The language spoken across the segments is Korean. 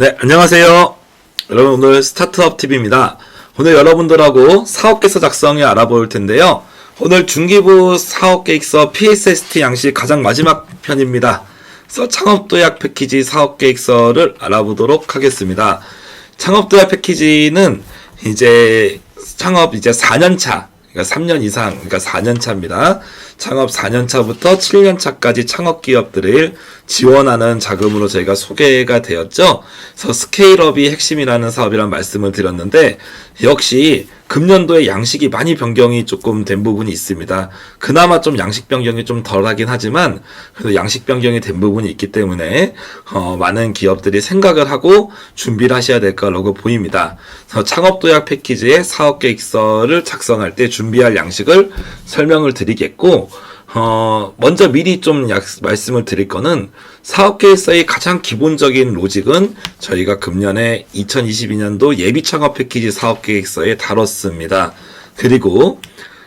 네, 안녕하세요. 여러분, 오늘 스타트업 팁입니다. 오늘 여러분들하고 사업계획서 작성을 알아볼 텐데요. 오늘 중기부 사업계획서 PSST 양식 가장 마지막 편입니다. 그래서 창업도약 패키지 사업계획서를 알아보도록 하겠습니다. 창업도약 패키지는 이제 창업 4년차, 그러니까 3년 이상, 그러니까 4년차입니다. 창업 4년차부터 7년차까지 창업기업들을 지원하는 자금으로 저희가 소개가 되었죠. 그래서 스케일업이 핵심이라는 사업이란 말씀을 드렸는데, 역시 금년도에 양식이 많이 변경이 조금 된 부분이 있습니다. 그나마 좀 양식 변경이 좀 덜하긴 하지만 그래도 양식 변경이 된 부분이 있기 때문에 많은 기업들이 생각을 하고 준비를 하셔야 될 거라고 보입니다. 그래서 창업도약 패키지의 사업계획서를 작성할 때 준비할 양식을 설명을 드리겠고, 먼저 미리 좀 말씀을 드릴 거는 사업계획서의 가장 기본적인 로직은 저희가 금년에 2022년도 예비창업 패키지 사업계획서에 다뤘습니다. 그리고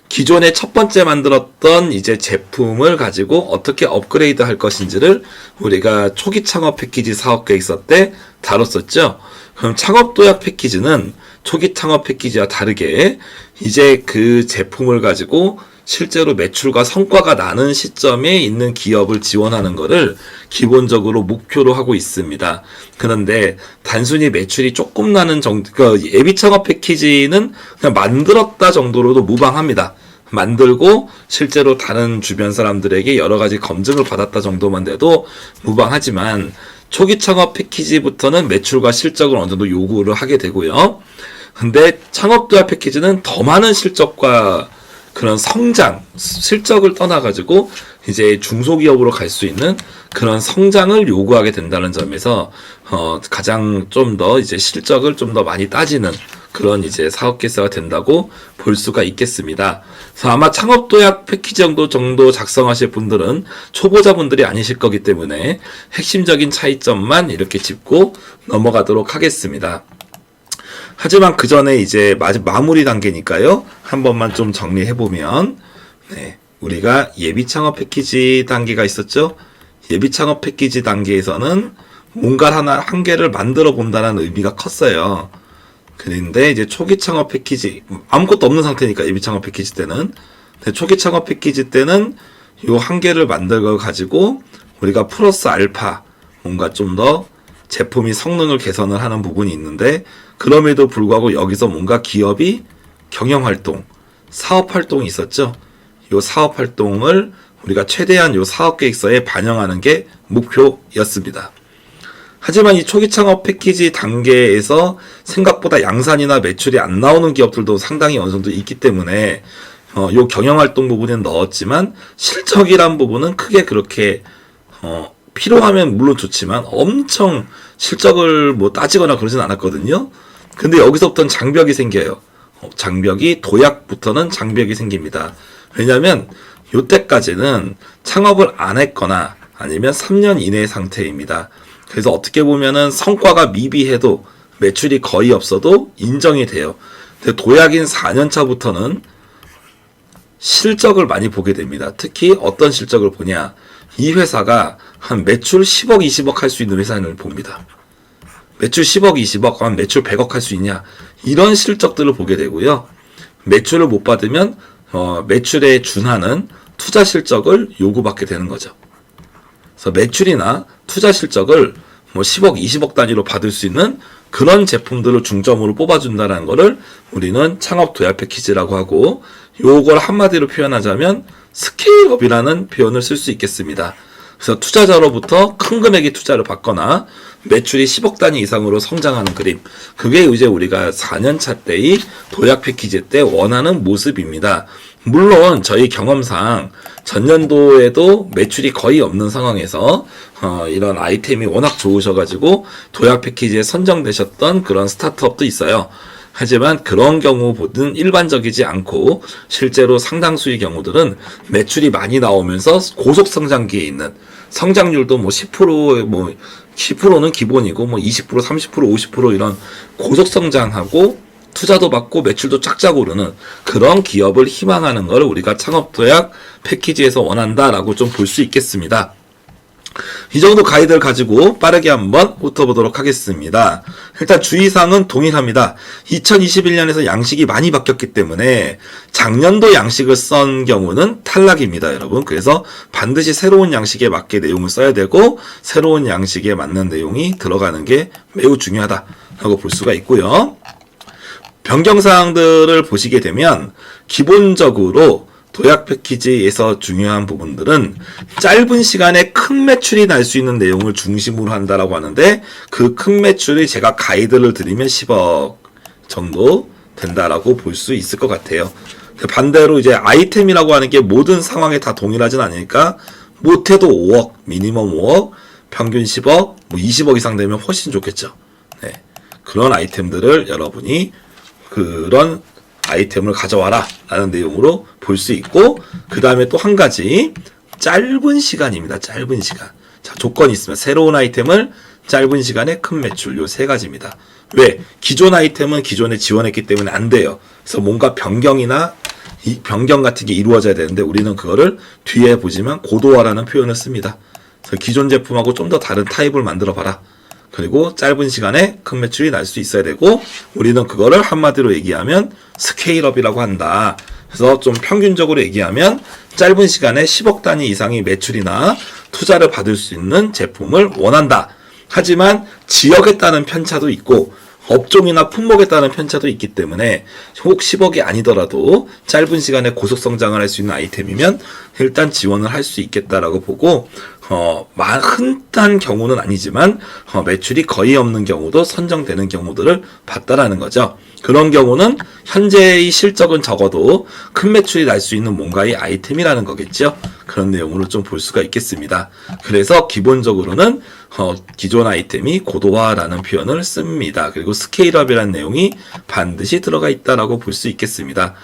기존에 첫 번째 만들었던 이제 제품을 가지고 어떻게 업그레이드 할 것인지를 우리가 초기 창업 패키지 사업계획서 때 다뤘었죠. 그럼 창업도약 패키지는 초기 창업 패키지와 다르게 이제 그 제품을 가지고 실제로 매출과 성과가 나는 시점에 있는 기업을 지원하는 것을 기본적으로 목표로 하고 있습니다. 그런데 단순히 매출이 조금 나는 정도, 그러니까 예비 창업 패키지는 그냥 만들었다 정도로도 무방합니다. 만들고 실제로 다른 주변 사람들에게 여러 가지 검증을 받았다 정도만 돼도 무방하지만 초기 창업 패키지부터는 매출과 실적을 어느 정도 요구를 하게 되고요. 근데 창업도약 패키지는 더 많은 실적과 그런 성장, 실적을 떠나가지고 이제 중소기업으로 갈 수 있는 그런 성장을 요구하게 된다는 점에서 가장 좀 더 이제 실적을 좀 더 많이 따지는 그런 이제 사업계획서가 된다고 볼 수가 있겠습니다. 그래서 아마 창업도약 패키지 정도 작성하실 분들은 초보자분들이 아니실 거기 때문에 핵심적인 차이점만 이렇게 짚고 넘어가도록 하겠습니다. 하지만 그 전에 이제 마무리 단계니까요. 한 번만 좀 정리해보면, 네, 우리가 예비 창업 패키지 단계가 있었죠. 예비 창업 패키지 단계에서는 뭔가 한 개를 만들어 본다는 의미가 컸어요. 그런데 이제 초기 창업 패키지, 아무것도 없는 상태니까 예비 창업 패키지 때는. 근데 초기 창업 패키지 때는 요 한 개를 만들어 가지고 우리가 플러스 알파, 뭔가 좀 더 제품이 성능을 개선을 하는 부분이 있는데, 그럼에도 불구하고 여기서 뭔가 기업이 경영활동, 사업활동이 있었죠. 이 사업활동을 우리가 최대한 이 사업계획서에 반영하는 게 목표였습니다. 하지만 이 초기 창업 패키지 단계에서 생각보다 양산이나 매출이 안 나오는 기업들도 상당히 어느 정도 있기 때문에 이 경영활동 부분은 넣었지만 실적이란 부분은 크게 그렇게 필요하면 물론 좋지만 엄청 실적을 뭐 따지거나 그러진 않았거든요. 근데 여기서부터는 장벽이 생겨요. 장벽이 도약부터는 장벽이 생깁니다. 왜냐하면 요때까지는 창업을 안 했거나 아니면 3년 이내 상태입니다. 그래서 어떻게 보면은 성과가 미비해도 매출이 거의 없어도 인정이 돼요. 근데 도약인 4년 차부터는 실적을 많이 보게 됩니다. 특히 어떤 실적을 보냐? 이 회사가 한 매출 10억, 20억 할 수 있는 회사를 봅니다. 매출 10억, 20억, 한 매출 100억 할 수 있냐? 이런 실적들을 보게 되고요. 매출을 못 받으면 매출에 준하는 투자 실적을 요구받게 되는 거죠. 그래서 매출이나 투자 실적을 뭐 10억, 20억 단위로 받을 수 있는 그런 제품들을 중점으로 뽑아준다는 거를 우리는 창업 도약 패키지라고 하고, 요걸 한마디로 표현하자면 스케일업이라는 표현을 쓸 수 있겠습니다. 그래서 투자자로부터 큰 금액의 투자를 받거나 매출이 10억 단위 이상으로 성장하는 그림, 그게 이제 우리가 4년차 때의 도약 패키지 때 원하는 모습입니다. 물론 저희 경험상 전년도에도 매출이 거의 없는 상황에서 이런 아이템이 워낙 좋으셔가지고 도약 패키지에 선정되셨던 그런 스타트업도 있어요. 하지만 그런 경우보다는 일반적이지 않고 실제로 상당수의 경우들은 매출이 많이 나오면서 고속 성장기에 있는, 성장률도 뭐 10%, 뭐 10%는 기본이고 뭐 20%, 30%, 50% 이런 고속 성장하고 투자도 받고 매출도 쫙쫙 오르는 그런 기업을 희망하는 걸 우리가 창업도약 패키지에서 원한다라고 좀 볼 수 있겠습니다. 이 정도 가이드를 가지고 빠르게 한번 훑어보도록 하겠습니다. 일단 주의사항은 동일합니다. 2021년에서 양식이 많이 바뀌었기 때문에 작년도 양식을 쓴 경우는 탈락입니다, 여러분. 그래서 반드시 새로운 양식에 맞게 내용을 써야 되고 새로운 양식에 맞는 내용이 들어가는 게 매우 중요하다라고 볼 수가 있고요. 변경사항들을 보시게 되면 기본적으로 도약 패키지에서 중요한 부분들은 짧은 시간에 큰 매출이 날 수 있는 내용을 중심으로 한다라고 하는데 그 큰 매출이 제가 가이드를 드리면 10억 정도 된다라고 볼 수 있을 것 같아요. 반대로 이제 아이템이라고 하는 게 모든 상황에 다 동일하진 않으니까 못해도 5억, 미니멈 5억, 평균 10억, 뭐 20억 이상 되면 훨씬 좋겠죠. 네. 그런 아이템들을 여러분이 그런 아이템을 가져와라 라는 내용으로 볼 수 있고, 그 다음에 또 한 가지 짧은 시간입니다. 짧은 시간. 자, 조건이 있으면 새로운 아이템을 짧은 시간에 큰 매출, 요 세 가지입니다. 왜? 기존 아이템은 기존에 지원했기 때문에 안 돼요. 그래서 뭔가 변경이나 이 변경 같은 게 이루어져야 되는데 우리는 그거를 뒤에 보지만 고도화라는 표현을 씁니다. 그래서 기존 제품하고 좀 더 다른 타입을 만들어 봐라. 그리고 짧은 시간에 큰 매출이 날 수 있어야 되고, 우리는 그거를 한마디로 얘기하면 스케일업이라고 한다. 그래서 좀 평균적으로 얘기하면 짧은 시간에 10억 단위 이상의 매출이나 투자를 받을 수 있는 제품을 원한다. 하지만 지역에 따른 편차도 있고 업종이나 품목에 따른 편차도 있기 때문에 혹 10억이 아니더라도 짧은 시간에 고속 성장을 할 수 있는 아이템이면 일단 지원을 할 수 있겠다라고 보고, 흔한 경우는 아니지만 매출이 거의 없는 경우도 선정되는 경우들을 봤다라는 거죠. 그런 경우는 현재의 실적은 적어도 큰 매출이 날 수 있는 뭔가의 아이템이라는 거겠죠. 그런 내용으로 좀 볼 수가 있겠습니다. 그래서 기본적으로는 기존 아이템이 고도화라는 표현을 씁니다. 그리고 스케일업이라는 내용이 반드시 들어가 있다라고 볼 수 있겠습니다.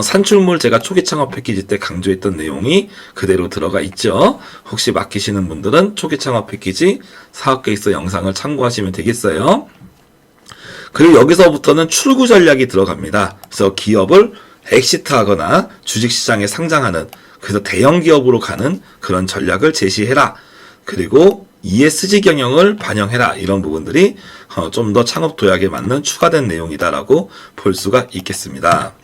산출물 제가 초기 창업 패키지 때 강조했던 내용이 그대로 들어가 있죠. 혹시 맡기시는 분들은 초기 창업 패키지 사업계획서 영상을 참고하시면 되겠어요. 그리고 여기서부터는 출구 전략이 들어갑니다. 그래서 기업을 엑시트하거나 주식시장에 상장하는, 그래서 대형 기업으로 가는 그런 전략을 제시해라. 그리고 ESG 경영을 반영해라. 이런 부분들이 좀 더 창업 도약에 맞는 추가된 내용이다라고 볼 수가 있겠습니다.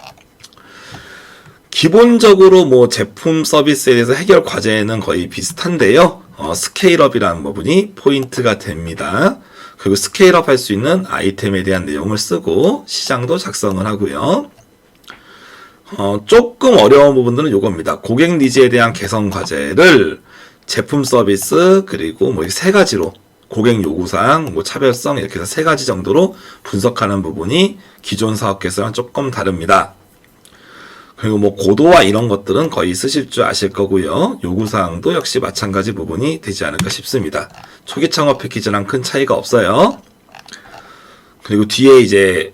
기본적으로 뭐 제품 서비스에 대해서 해결 과제는 거의 비슷한데요. 스케일업이라는 부분이 포인트가 됩니다. 그리고 스케일업 할 수 있는 아이템에 대한 내용을 쓰고 시장도 작성을 하고요. 조금 어려운 부분들은 요겁니다. 고객 니즈에 대한 개선 과제를 제품 서비스 그리고 뭐 세 가지로 고객 요구사항, 뭐 차별성 이렇게 해서 세 가지 정도로 분석하는 부분이 기존 사업계획서랑 조금 다릅니다. 그리고 뭐 고도화 이런 것들은 거의 쓰실 줄 아실 거고요. 요구사항도 역시 마찬가지 부분이 되지 않을까 싶습니다. 초기 창업 패키지랑 큰 차이가 없어요. 그리고 뒤에 이제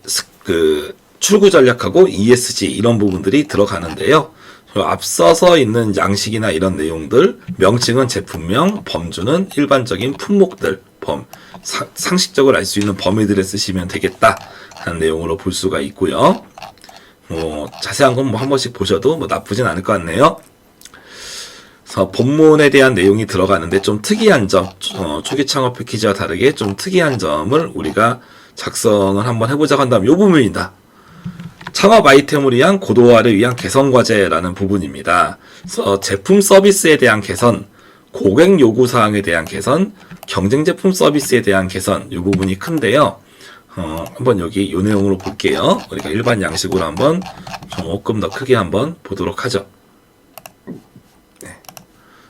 출구 전략하고 ESG 이런 부분들이 들어가는데요. 앞서서 있는 양식이나 이런 내용들, 명칭은 제품명, 범주는 일반적인 품목들, 상식적으로 알 수 있는 범위들을 쓰시면 되겠다 하는 내용으로 볼 수가 있고요. 자세한 건 뭐 한 번씩 보셔도 뭐 나쁘진 않을 것 같네요. 그래서 본문에 대한 내용이 들어가는데 좀 특이한 점, 초기 창업 패키지와 다르게 좀 특이한 점을 우리가 작성을 한번 해보자고 한다면 이 부분입니다. 창업 아이템을 위한 고도화를 위한 개선 과제라는 부분입니다. 그래서 제품 서비스에 대한 개선, 고객 요구 사항에 대한 개선, 경쟁 제품 서비스에 대한 개선, 이 부분이 큰데요. 한번 여기 이 내용으로 볼게요. 우리가 일반 양식으로 한번 조금 더 크게 한번 보도록 하죠. 네.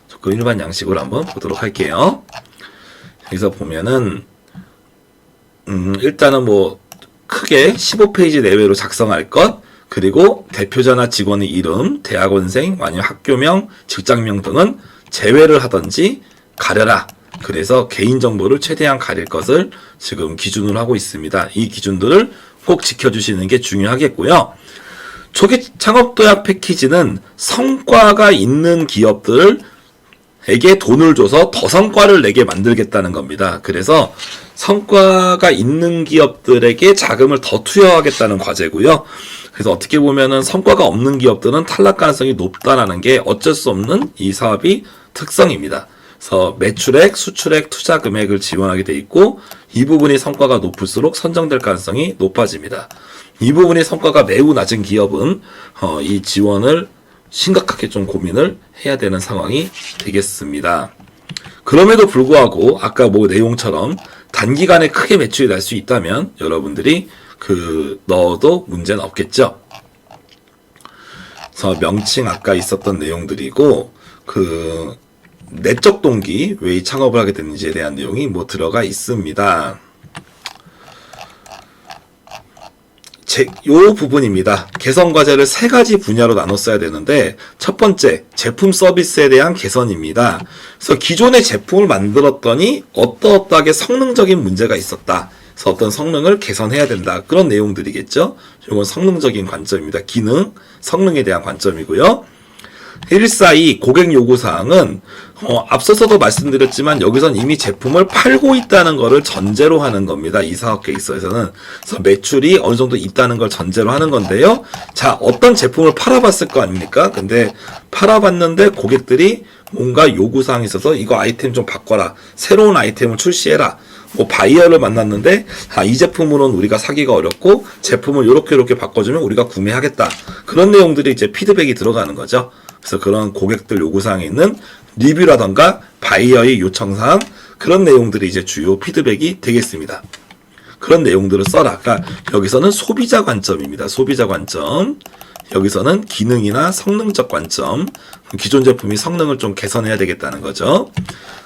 조금 일반 양식으로 한번 보도록 할게요. 여기서 보면은 일단은 뭐 크게 15페이지 내외로 작성할 것, 그리고 대표자나 직원의 이름, 대학원생, 아니면 학교명, 직장명 등은 제외를 하든지 가려라. 그래서 개인정보를 최대한 가릴 것을 지금 기준으로 하고 있습니다. 이 기준들을 꼭 지켜주시는 게 중요하겠고요. 초기 창업도약 패키지는 성과가 있는 기업들에게 돈을 줘서 더 성과를 내게 만들겠다는 겁니다. 그래서 성과가 있는 기업들에게 자금을 더 투여하겠다는 과제고요. 그래서 어떻게 보면은 성과가 없는 기업들은 탈락 가능성이 높다라는 게 어쩔 수 없는 이 사업이 특성입니다. 그래서 매출액, 수출액, 투자 금액을 지원하게 돼 있고 이 부분이 성과가 높을수록 선정될 가능성이 높아집니다. 이 부분이 성과가 매우 낮은 기업은 이 지원을 심각하게 좀 고민을 해야 되는 상황이 되겠습니다. 그럼에도 불구하고 아까 내용처럼 단기간에 크게 매출이 날 수 있다면 여러분들이 넣어도 문제는 없겠죠. 그래서 명칭 아까 있었던 내용들이고 내적 동기 왜 이 창업을 하게 됐는지에 대한 내용이 들어가 있습니다. 요 부분입니다. 개선 과제를 3가지 분야로 나눴어야 되는데 첫 번째 제품 서비스에 대한 개선입니다. 그래서 기존의 제품을 만들었더니 어떠하게 성능적인 문제가 있었다. 그래서 어떤 성능을 개선해야 된다. 그런 내용들이겠죠. 이건 성능적인 관점입니다. 기능, 성능에 대한 관점이고요. 142 고객 요구사항은 앞서서도 말씀드렸지만 여기선 이미 제품을 팔고 있다는 것을 전제로 하는 겁니다. 이 사업 계획서에서는. 그래서 매출이 어느 정도 있다는 걸 전제로 하는 건데요. 자, 어떤 제품을 팔아봤을 거 아닙니까? 근데 팔아봤는데 고객들이 뭔가 요구사항이 있어서 이거 아이템 좀 바꿔라. 새로운 아이템을 출시해라. 바이어를 만났는데 이 제품으로는 우리가 사기가 어렵고 제품을 요렇게 바꿔주면 우리가 구매하겠다. 그런 내용들이 이제 피드백이 들어가는 거죠. 그래서 그런 고객들 요구사항에 있는 리뷰라던가 바이어의 요청사항 그런 내용들이 이제 주요 피드백이 되겠습니다. 그런 내용들을 써라. 그러니까 여기서는 소비자 관점입니다. 소비자 관점. 여기서는 기능이나 성능적 관점. 기존 제품이 성능을 좀 개선해야 되겠다는 거죠.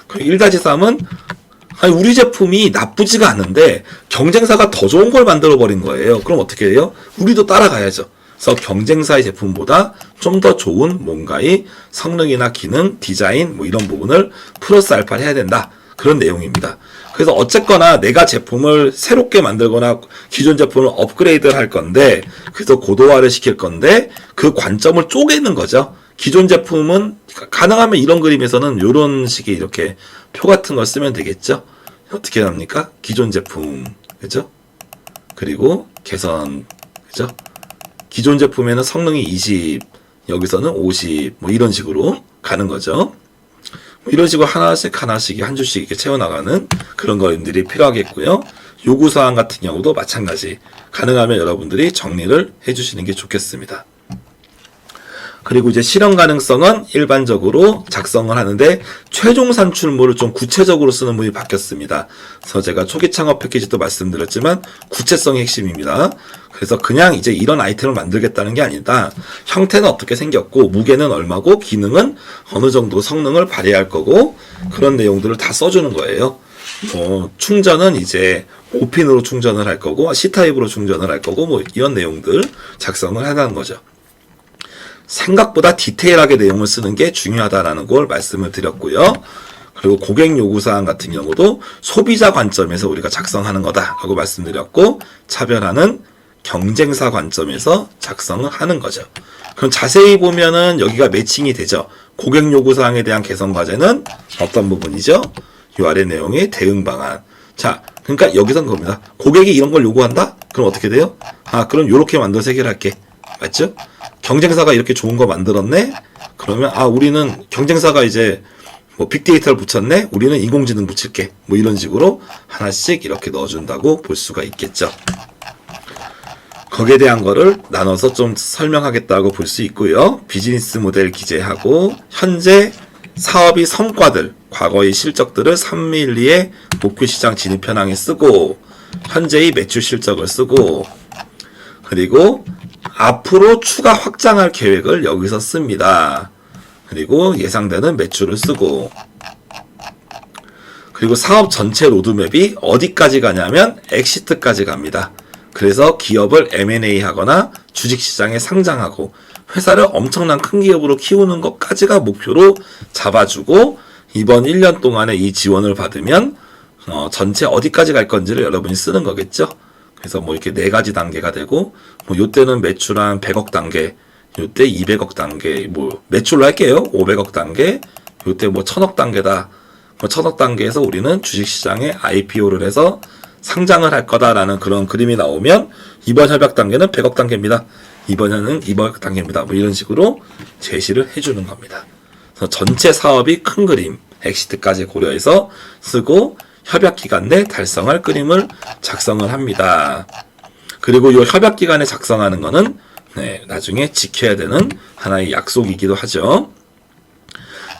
1-3은 우리 제품이 나쁘지가 않은데 경쟁사가 더 좋은 걸 만들어버린 거예요. 그럼 어떻게 해요? 우리도 따라가야죠. 그래서 경쟁사의 제품보다 좀 더 좋은 뭔가의 성능이나 기능, 디자인 이런 부분을 플러스 알파를 해야 된다. 그런 내용입니다. 그래서 어쨌거나 내가 제품을 새롭게 만들거나 기존 제품을 업그레이드를 할 건데 그래서 고도화를 시킬 건데 그 관점을 쪼개는 거죠. 기존 제품은 가능하면 이런 그림에서는 이런 식의 이렇게 표 같은 걸 쓰면 되겠죠. 어떻게 합니까? 기존 제품, 그죠? 그리고 개선, 그죠? 기존 제품에는 성능이 20, 여기서는 50, 이런 식으로 가는 거죠. 이런 식으로 하나씩 한 줄씩 이렇게 채워나가는 그런 그림들이 필요하겠고요. 요구사항 같은 경우도 마찬가지. 가능하면 여러분들이 정리를 해주시는 게 좋겠습니다. 그리고 이제 실현 가능성은 일반적으로 작성을 하는데 최종 산출물을 좀 구체적으로 쓰는 분이 바뀌었습니다. 그래서 제가 초기 창업 패키지도 말씀드렸지만 구체성이 핵심입니다. 그래서 그냥 이제 이런 아이템을 만들겠다는 게 아니다. 형태는 어떻게 생겼고 무게는 얼마고 기능은 어느 정도 성능을 발휘할 거고 그런 내용들을 다 써주는 거예요. 충전은 이제 5핀으로 충전을 할 거고 C타입으로 충전을 할 거고 이런 내용들 작성을 하는 거죠. 생각보다 디테일하게 내용을 쓰는 게 중요하다라는 걸 말씀을 드렸고요. 그리고 고객 요구사항 같은 경우도 소비자 관점에서 우리가 작성하는 거다라고 말씀드렸고 차별화는 경쟁사 관점에서 작성을 하는 거죠. 그럼 자세히 보면은 여기가 매칭이 되죠. 고객 요구사항에 대한 개선 과제는 어떤 부분이죠? 이 아래 내용의 대응 방안. 자, 그러니까 여기선 겁니다. 고객이 이런 걸 요구한다? 그럼 어떻게 돼요? 그럼 요렇게 만들어서 해결할게. 맞죠? 경쟁사가 이렇게 좋은 거 만들었네? 그러면 우리는 경쟁사가 이제 빅데이터를 붙였네? 우리는 인공지능 붙일게. 이런 식으로 하나씩 이렇게 넣어준다고 볼 수가 있겠죠. 거기에 대한 거를 나눠서 좀 설명하겠다고 볼 수 있고요. 비즈니스 모델 기재하고 현재 사업의 성과들, 과거의 실적들을 3밀리의 목표 시장 진입 현황에 쓰고 현재의 매출 실적을 쓰고 그리고 앞으로 추가 확장할 계획을 여기서 씁니다. 그리고 예상되는 매출을 쓰고 그리고 사업 전체 로드맵이 어디까지 가냐면 엑시트까지 갑니다. 그래서 기업을 M&A 하거나 주식시장에 상장하고 회사를 엄청난 큰 기업으로 키우는 것까지가 목표로 잡아주고 이번 1년 동안에 이 지원을 받으면 전체 어디까지 갈 건지를 여러분이 쓰는 거겠죠. 그래서 이렇게 4가지 단계가 되고 요때는 매출 한 100억 단계, 요때 200억 단계, 매출로 할게요. 500억 단계, 요때 1000억 단계다. 1000억 단계에서 우리는 주식시장에 IPO를 해서 상장을 할 거다라는 그런 그림이 나오면 이번 협약 단계는 100억 단계입니다. 이번에는 200억 단계입니다. 이런 식으로 제시를 해주는 겁니다. 그래서 전체 사업이 큰 그림, 엑시트까지 고려해서 쓰고 협약 기간 내 달성할 그림을 작성을 합니다. 그리고 이 협약 기간에 작성하는 거는 나중에 지켜야 되는 하나의 약속이기도 하죠.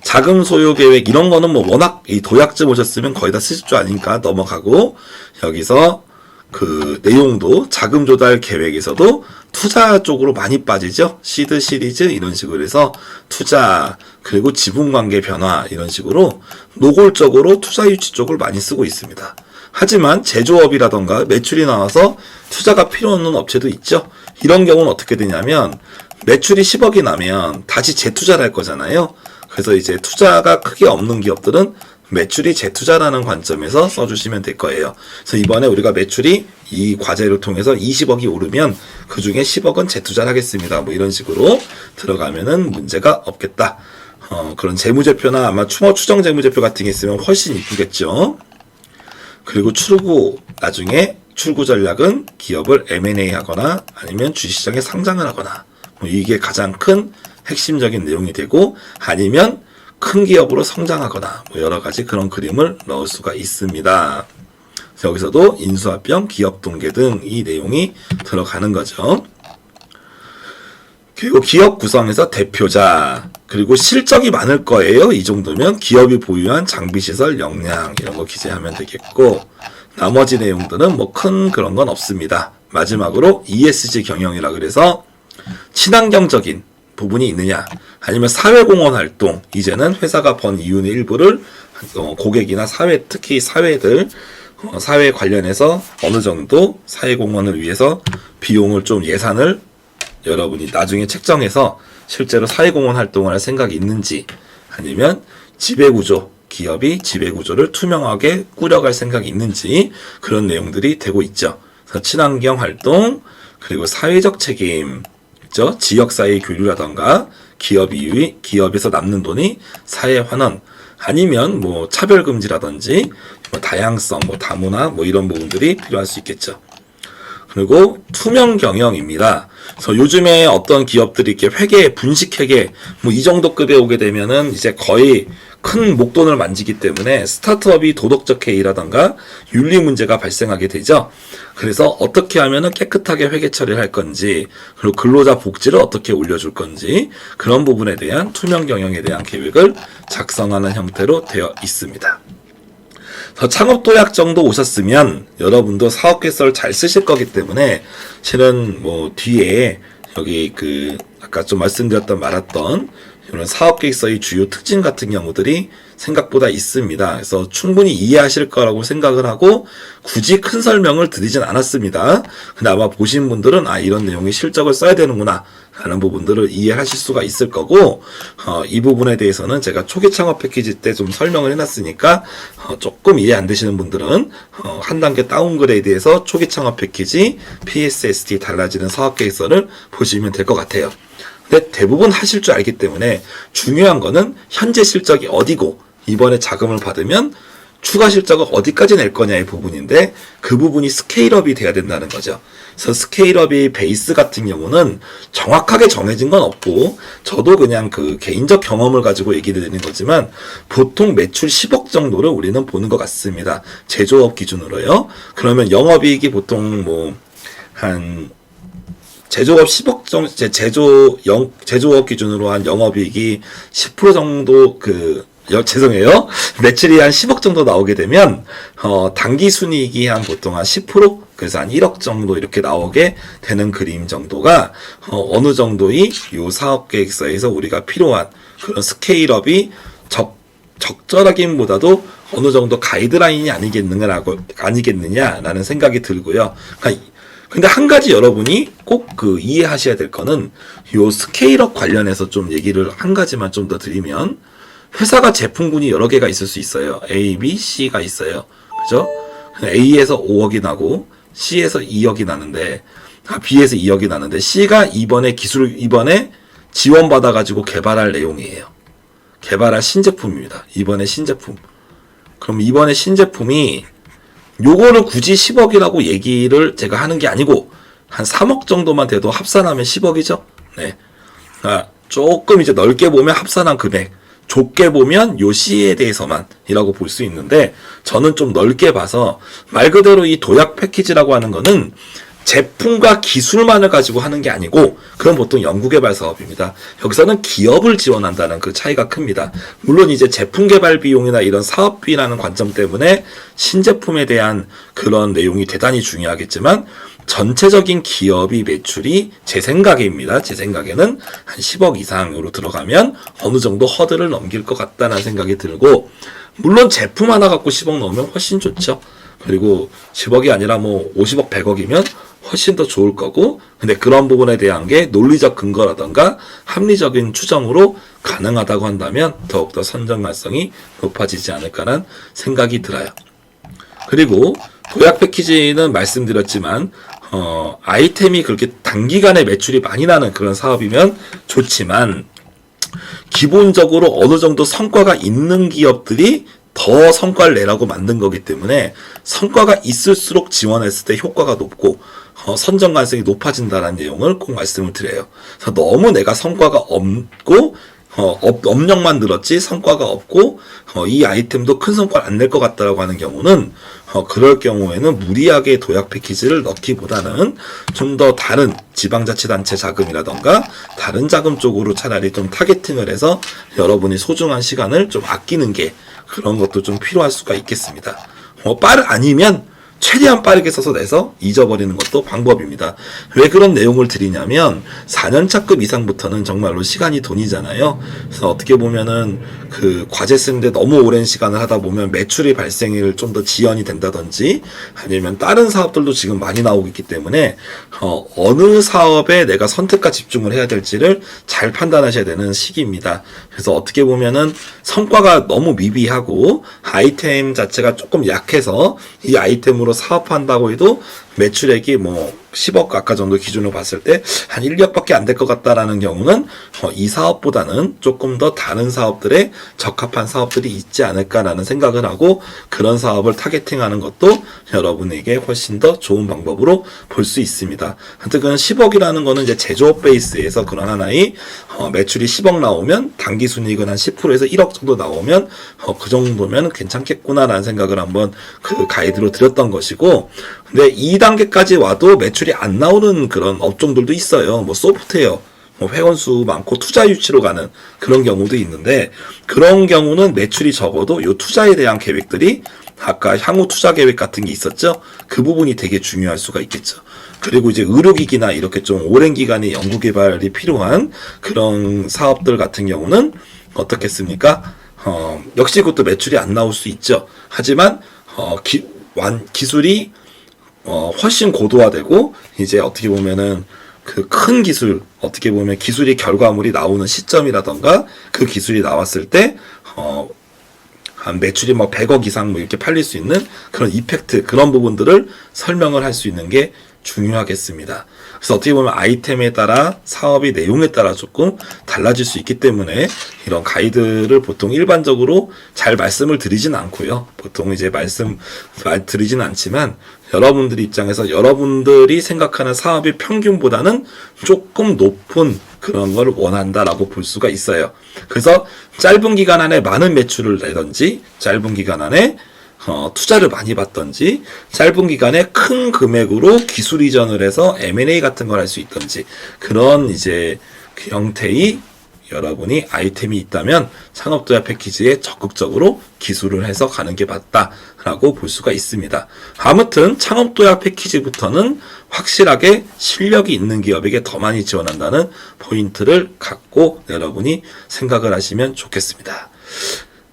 자금 소요 계획 이런 거는 뭐 워낙 이 도약쯤 오셨으면 거의 다 쓰실 줄 아니까 넘어가고, 여기서 그 내용도 자금 조달 계획에서도 투자 쪽으로 많이 빠지죠. 시드 시리즈 이런 식으로 해서 투자, 그리고 지분 관계 변화 이런 식으로 노골적으로 투자 유치 쪽을 많이 쓰고 있습니다. 하지만 제조업이라던가 매출이 나와서 투자가 필요 없는 업체도 있죠. 이런 경우는 어떻게 되냐면 매출이 10억이 나면 다시 재투자를 할 거잖아요. 그래서 이제 투자가 크게 없는 기업들은 매출이 재투자라는 관점에서 써주시면 될 거예요. 그래서 이번에 우리가 매출이 이 과제를 통해서 20억이 오르면 그 중에 10억은 재투자를 하겠습니다. 뭐 이런 식으로 들어가면은 문제가 없겠다. 그런 재무제표나 아마 추정 재무제표 같은 게 있으면 훨씬 이쁘겠죠. 그리고 나중에 출구 전략은 기업을 M&A 하거나 아니면 주식시장에 상장을 하거나, 뭐 이게 가장 큰 핵심적인 내용이 되고, 아니면 큰 기업으로 성장하거나 뭐 여러 가지 그런 그림을 넣을 수가 있습니다. 여기서도 인수합병, 기업 동계 등 이 내용이 들어가는 거죠. 그리고 기업 구성에서 대표자, 그리고 실적이 많을 거예요. 이 정도면 기업이 보유한 장비시설 역량 이런 거 기재하면 되겠고, 나머지 내용들은 뭐 큰 그런 건 없습니다. 마지막으로 ESG 경영이라 그래서 친환경적인 부분이 있느냐, 아니면 사회공헌 활동, 이제는 회사가 번 이윤의 일부를 고객이나 사회, 특히 사회들, 사회 관련해서 어느 정도 사회공헌을 위해서 비용을 좀 예산을 여러분이 나중에 책정해서 실제로 사회공헌 활동을 할 생각이 있는지, 아니면 지배구조, 기업이 지배구조를 투명하게 꾸려갈 생각이 있는지, 그런 내용들이 되고 있죠. 그래서 친환경 활동, 그리고 사회적 책임, 지역사회 교류라던가 기업 이익, 기업에서 남는 돈이 사회 환원, 아니면 뭐 차별금지라든지 뭐 다양성, 뭐 다문화 뭐 이런 부분들이 필요할 수 있겠죠. 그리고 투명 경영입니다. 그래서 요즘에 어떤 기업들이 이렇게 회계, 분식회계 뭐 이 정도 급에 오게 되면은 이제 거의 큰 목돈을 만지기 때문에 스타트업이 도덕적 해이라던가 윤리 문제가 발생하게 되죠. 그래서 어떻게 하면은 깨끗하게 회계 처리를 할 건지, 그리고 근로자 복지를 어떻게 올려줄 건지, 그런 부분에 대한 투명 경영에 대한 계획을 작성하는 형태로 되어 있습니다. 창업 도약 정도 오셨으면 여러분도 사업계획서를 잘 쓰실 거기 때문에, 실은 뭐 뒤에 여기 아까 좀 말았던 이런 사업계획서의 주요 특징 같은 경우들이 생각보다 있습니다. 그래서 충분히 이해하실 거라고 생각을 하고 굳이 큰 설명을 드리진 않았습니다. 근데 아마 보신 분들은 이런 내용이 실적을 써야 되는구나 라는 부분들을 이해하실 수가 있을 거고, 이 부분에 대해서는 제가 초기 창업 패키지 때 좀 설명을 해놨으니까 조금 이해 안 되시는 분들은 한 단계 다운그레이드해서 초기 창업 패키지 PSST 달라지는 사업계획서를 보시면 될 것 같아요. 근데 대부분 하실 줄 알기 때문에 중요한 거는 현재 실적이 어디고 이번에 자금을 받으면 추가 실적을 어디까지 낼 거냐의 부분인데, 그 부분이 스케일업이 돼야 된다는 거죠. 그래서 스케일업이 베이스 같은 경우는 정확하게 정해진 건 없고, 저도 그냥 개인적 경험을 가지고 얘기를 드리는 거지만 보통 매출 10억 정도를 우리는 보는 것 같습니다. 제조업 기준으로요. 그러면 영업이익이 보통 제조업 10억 정도, 제조업 기준으로 한 영업이익이 10% 정도 죄송해요. 매출이 한 10억 정도 나오게 되면, 당기 순이익이 보통 한 10%? 그래서 한 1억 정도 이렇게 나오게 되는 그림 정도가, 어느 정도의 요 사업계획서에서 우리가 필요한 그런 스케일업이 적절하기보다도 어느 정도 가이드라인이 아니겠느냐라는 생각이 들고요. 근데 한 가지 여러분이 꼭 이해하셔야 될 거는, 요 스케일업 관련해서 좀 얘기를 한 가지만 좀 더 드리면, 회사가 제품군이 여러 개가 있을 수 있어요. A, B, C가 있어요. 그죠? A에서 5억이 나고 C에서 2억이 나는데, B에서 2억이 나는데, C가 이번에 지원받아가지고 개발할 내용이에요. 개발할 신제품입니다. 이번에 신제품. 그럼 이번에 신제품이 요거를 굳이 10억이라고 얘기를 제가 하는 게 아니고, 한 3억 정도만 돼도 합산하면 10억이죠? 네. 조금 이제 넓게 보면 합산한 금액. 좁게 보면 요 C에 대해서만이라고 볼 수 있는데, 저는 좀 넓게 봐서 말 그대로 이 도약 패키지라고 하는 거는 제품과 기술만을 가지고 하는 게 아니고, 그건 보통 연구개발 사업입니다. 여기서는 기업을 지원한다는 그 차이가 큽니다. 물론 이제 제품 개발 비용이나 이런 사업비라는 관점 때문에 신제품에 대한 그런 내용이 대단히 중요하겠지만, 전체적인 기업이 매출이 제 생각입니다. 제 생각에는 한 10억 이상으로 들어가면 어느 정도 허들을 넘길 것 같다는 생각이 들고, 물론 제품 하나 갖고 10억 넣으면 훨씬 좋죠. 그리고 10억이 아니라 뭐 50억, 100억이면 훨씬 더 좋을 거고, 근데 그런 부분에 대한 게 논리적 근거라던가 합리적인 추정으로 가능하다고 한다면 더욱더 선정가성이 높아지지 않을까라는 생각이 들어요. 그리고 도약 패키지는 말씀드렸지만 아이템이 그렇게 단기간에 매출이 많이 나는 그런 사업이면 좋지만, 기본적으로 어느 정도 성과가 있는 기업들이 더 성과를 내라고 만든 거기 때문에 성과가 있을수록 지원했을 때 효과가 높고 선정 가능성이 높아진다는 내용을 꼭 말씀을 드려요. 그래서 너무 내가 성과가 없고 업력만 늘었지 성과가 없고 이 아이템도 큰 성과를 안 낼 것 같다라고 하는 경우는 그럴 경우에는 무리하게 도약 패키지를 넣기보다는 좀 더 다른 지방자치단체 자금이라던가 다른 자금 쪽으로 차라리 좀 타겟팅을 해서 여러분이 소중한 시간을 좀 아끼는 게, 그런 것도 좀 필요할 수가 있겠습니다. 아니면 최대한 빠르게 써서 내서 잊어버리는 것도 방법입니다. 왜 그런 내용을 드리냐면 4년차급 이상부터는 정말로 시간이 돈이잖아요. 그래서 어떻게 보면은 그 과제 쓰는데 너무 오랜 시간을 하다 보면 매출이 발생을 좀 더 지연이 된다든지, 아니면 다른 사업들도 지금 많이 나오고 있기 때문에 어느 사업에 내가 선택과 집중을 해야 될지를 잘 판단하셔야 되는 시기입니다. 그래서 어떻게 보면은 성과가 너무 미비하고 아이템 자체가 조금 약해서 이 아이템으로 사업한다고 해도 매출액이 뭐 10억 아까 정도 기준으로 봤을 때 한 1억밖에 안 될 것 같다라는 경우는 이 사업보다는 조금 더 다른 사업들에 적합한 사업들이 있지 않을까라는 생각을 하고, 그런 사업을 타겟팅하는 것도 여러분에게 훨씬 더 좋은 방법으로 볼 수 있습니다. 하여튼 10억이라는 거는 이제 제조업 베이스에서 그런 하나의 매출이 10억 나오면 당기 순이익은 한 10%에서 1억 정도 나오면 그 정도면 괜찮겠구나라는 생각을 한번 그 가이드로 드렸던 것이고, 근데 2단계까지 와도 매출이 안 나오는 그런 업종들도 있어요. 뭐 소프트웨어, 뭐 회원수 많고 투자 유치로 가는 그런 경우도 있는데, 그런 경우는 매출이 적어도 요 투자에 대한 계획들이 아까 향후 투자 계획 같은 게 있었죠. 그 부분이 되게 중요할 수가 있겠죠. 그리고 이제 의료기기나 이렇게 좀 오랜 기간의 연구개발이 필요한 그런 사업들 같은 경우는 어떻겠습니까? 역시 그것도 매출이 안 나올 수 있죠. 하지만 기술이 훨씬 고도화되고, 이제 어떻게 보면은 그 큰 기술, 어떻게 보면 기술이 결과물이 나오는 시점이라던가 그 기술이 나왔을 때 한 매출이 뭐 100억 이상 뭐 이렇게 팔릴 수 있는 그런 이펙트, 그런 부분들을 설명을 할 수 있는 게 중요하겠습니다. 그래서 어떻게 보면 아이템에 따라 사업의 내용에 따라 조금 달라질 수 있기 때문에 이런 가이드를 보통 일반적으로 잘 말씀을 드리진 않고요. 보통 이제 드리진 않지만, 여러분들 입장에서 여러분들이 생각하는 사업의 평균보다는 조금 높은 그런 걸 원한다라고 볼 수가 있어요. 그래서 짧은 기간 안에 많은 매출을 내든지, 짧은 기간 안에 투자를 많이 받던지, 짧은 기간에 큰 금액으로 기술 이전을 해서 M&A 같은 걸 할 수 있던지, 그런 이제 그 형태의 여러분이 아이템이 있다면 창업도약 패키지에 적극적으로 기술을 해서 가는 게 맞다라고 볼 수가 있습니다. 아무튼 창업도약 패키지부터는 확실하게 실력이 있는 기업에게 더 많이 지원한다는 포인트를 갖고 여러분이 생각을 하시면 좋겠습니다.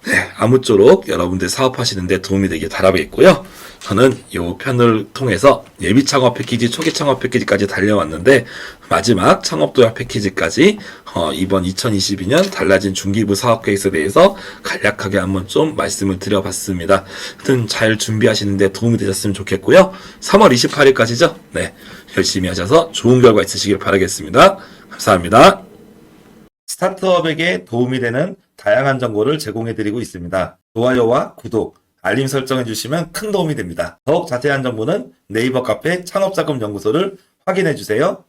네, 아무쪼록 여러분들 사업하시는데 도움이 되길 바라겠고요. 저는 이 편을 통해서 예비 창업 패키지, 초기 창업 패키지까지 달려왔는데, 마지막 창업도약 패키지까지 이번 2022년 달라진 중기부 사업 계획에 대해서 간략하게 한번 좀 말씀을 드려봤습니다. 하여튼 잘 준비하시는데 도움이 되셨으면 좋겠고요. 3월 28일까지죠? 네, 열심히 하셔서 좋은 결과 있으시길 바라겠습니다. 감사합니다. 스타트업에게 도움이 되는 다양한 정보를 제공해드리고 있습니다. 좋아요와 구독, 알림 설정해주시면 큰 도움이 됩니다. 더욱 자세한 정보는 네이버 카페 창업자금연구소를 확인해주세요.